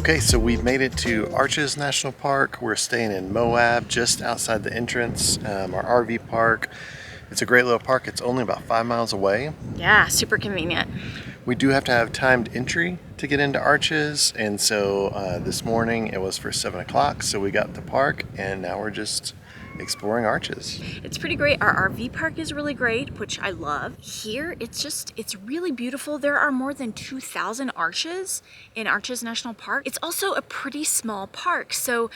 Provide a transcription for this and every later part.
Okay, so we've made it to Arches National Park. We're staying in Moab, just outside the entrance, our RV park. It's a great little park. It's only about 5 miles away. Yeah, super convenient. We do have to have timed entry to get into Arches, and so this morning it was for 7 o'clock, so we got to the park, and now we're just exploring Arches. It's pretty great. Our RV park is really great, which I love. Here, it's really beautiful. There are more than 2,000 arches in Arches National Park. It's also a pretty small park, so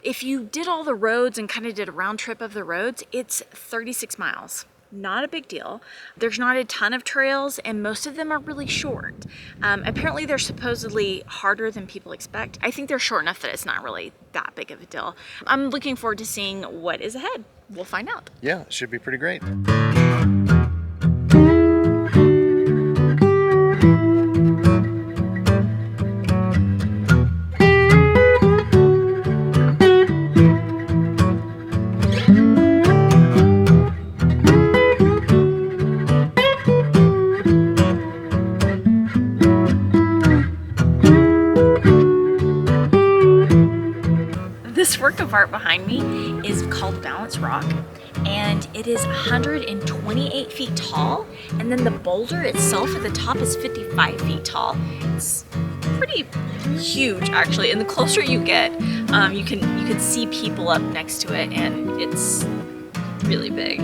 if you did all the roads and kind of did a round trip of the roads, it's 36 miles. Not a big deal. There's not a ton of trails, and most of them are really short. Apparently they're supposedly harder than people expect. I think they're short enough that it's not really that big of a deal. I'm looking forward to seeing what is ahead. We'll find out. Yeah, it should be pretty great. This work of art behind me is called Balance Rock, and it is 128 feet tall, and then the boulder itself at the top is 55 feet tall. It's pretty huge, actually, and the closer you get, you can see people up next to it, and it's really big.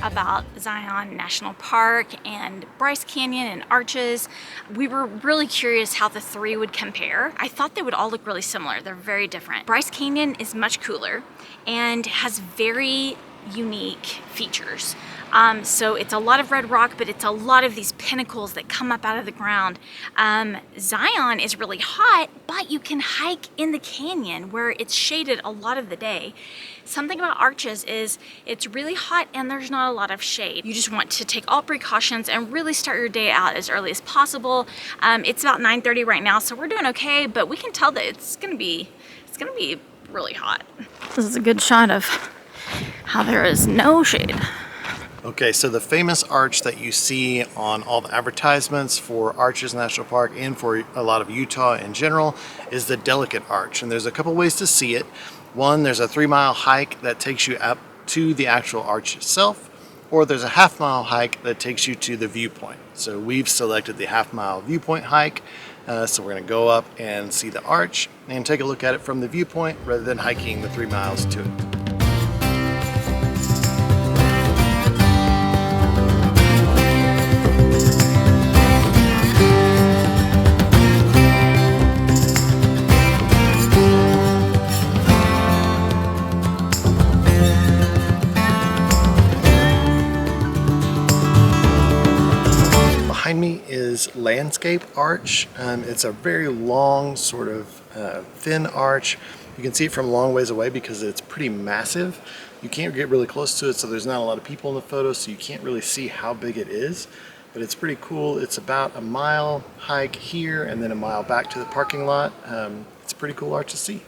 About Zion National Park and Bryce Canyon and Arches. We were really curious how the three would compare. I thought they would all look really similar. They're very different. Bryce Canyon is much cooler and has very unique features. So it's a lot of red rock, but it's a lot of these pinnacles that come up out of the ground. Zion is really hot, but you can hike in the canyon where it's shaded a lot of the day. Something about Arches is it's really hot and there's not a lot of shade. You just want to take all precautions and really start your day out as early as possible. It's about 9:30 right now, so we're doing okay, but we can tell that it's gonna be really hot. This is a good shot of how there is no shade. Okay, so the famous arch that you see on all the advertisements for Arches National Park and for a lot of Utah in general is the Delicate Arch. And there's a couple ways to see it. One, there's a 3-mile hike that takes you up to the actual arch itself, or there's a half-mile hike that takes you to the viewpoint. So we've selected the half-mile viewpoint hike. So we're gonna go up and see the arch and take a look at it from the viewpoint rather than hiking the 3 miles to it. Behind me is Landscape Arch. It's a very long, sort of thin arch. You can see it from a long ways away because it's pretty massive. You can't get really close to it, so there's not a lot of people in the photo, so you can't really see how big it is. But it's pretty cool. It's about a mile hike here and then a mile back to the parking lot. It's a pretty cool arch to see.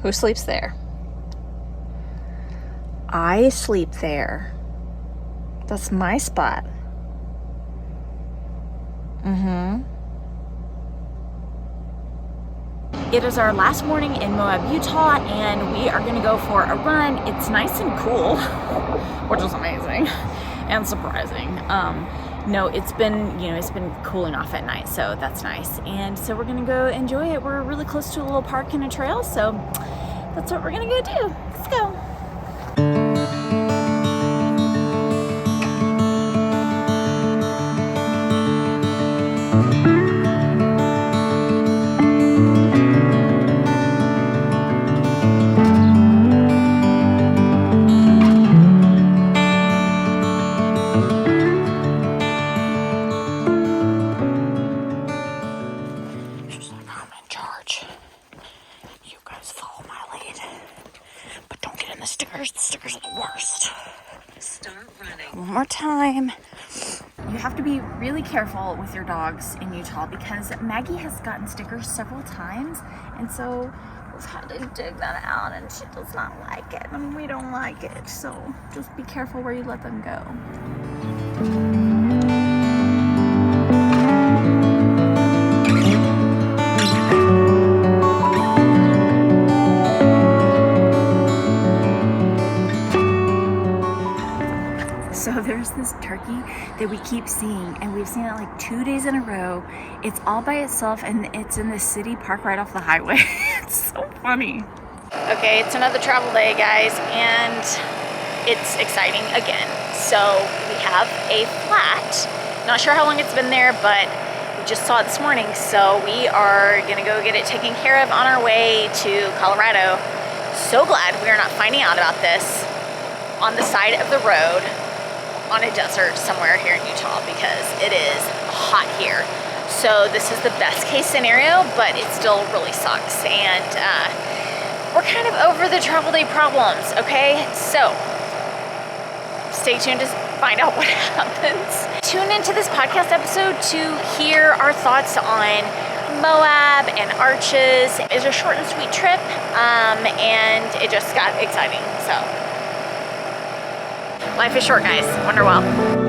Who sleeps there? I sleep there. That's my spot. It is our last morning in Moab, Utah, and we are gonna go for a run. It's nice and cool, which is amazing and surprising. No, it's been cooling off at night, so that's nice. And so we're gonna go enjoy it. We're really close to a little park and a trail, so that's what we're gonna go do. Let's go. Stickers are the worst. Start running. One more time. You have to be really careful with your dogs in Utah because Maggie has gotten stickers several times, and so we've had to dig that out, and she does not like it, and we don't like it. So just be careful where you let them go. So there's this turkey that we keep seeing, and we've seen it like 2 days in a row. It's all by itself, and it's in the city park right off the highway. It's so funny. Okay, it's another travel day, guys, and it's exciting again. So we have a flat. Not sure how long it's been there, but we just saw it this morning. So we are gonna go get it taken care of on our way to Colorado. So glad we are not finding out about this on the side of the road on a desert somewhere here in Utah, because it is hot here. So this is the best case scenario, but it still really sucks. And we're kind of over the travel day problems, okay? So stay tuned to find out what happens. Tune into this podcast episode to hear our thoughts on Moab and arches. It's a short and sweet trip, and it just got exciting, so. Life is short, guys. Wonder well.